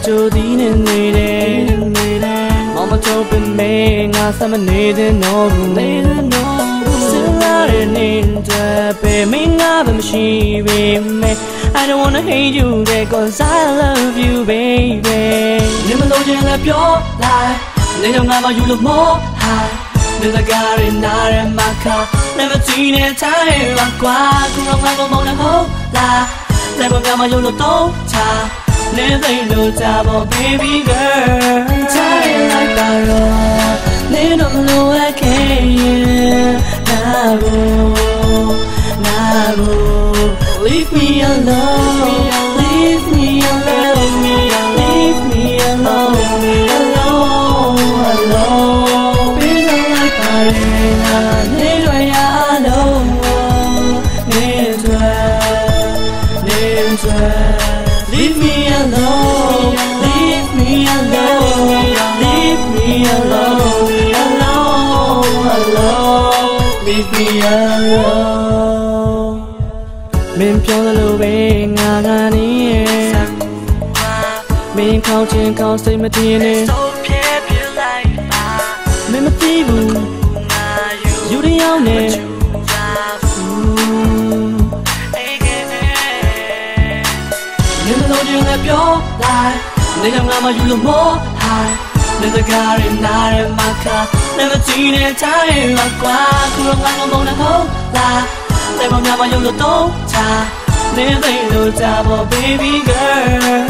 Jodi nene Mama topen me nga sama nede no Silla ninja pe me nga bamshi me I don't wanna hate you there cause I love you baby Never know you love your life Never know you look more high Never got it not in my car Never seen it time like qua Không ai mong là hốt là Never got my you look don't cha Never know trouble baby girl Tired like barrel They don't know I can't Nago Leave me alone Leave me alone Leave me alone Alone Please don't like barrel Need where I know Leave me alone, leave me alone, leave me alone, alone, leave me alone. Mình phiêu lưu về ngà ngà ní Mình khao trên khao xây mà thiên nè Mình mà tí bù Dù đi nhau nè Never know you left your life Never know you look more high Never got it not in my car Never seen it time like qua Không ai mong là hốt là Never know you look don't cha Never know trouble baby girl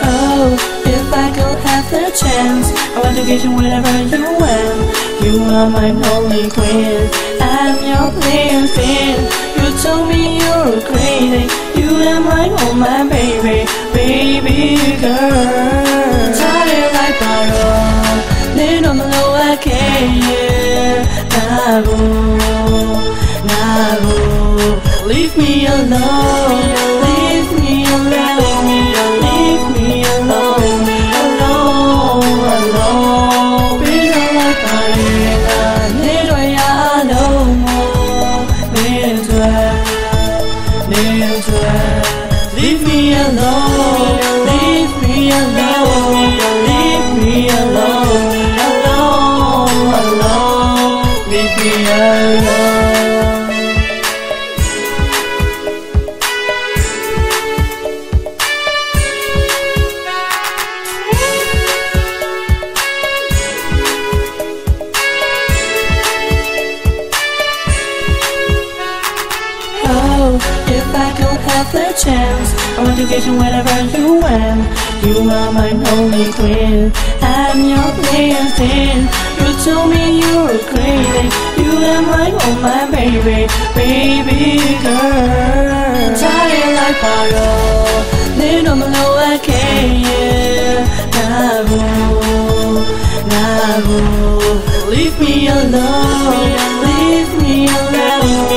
Oh, if I could have the chance I want to get you wherever you went You are my only queen I'm your plaything You told me you're crazy You are my home, my baby, baby girl Tired like barrel They don't know I care Nago Leave me alone Leave me alone Leave me alone Alone Please don't like barrel Need where I know Leave me alone, leave me alone, leave me alone, alone, leave me alone. If I could have the chance I want to get you wherever you went You are my only queen I'm your plaything You told me you were crazy You are my home, my baby, baby girl Tired like barrel They don't know I care Nago Leave me alone Leave me alone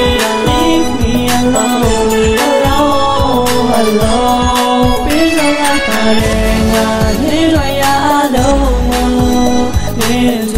Leave me alone Alone Please don't like barrel Need where I know Need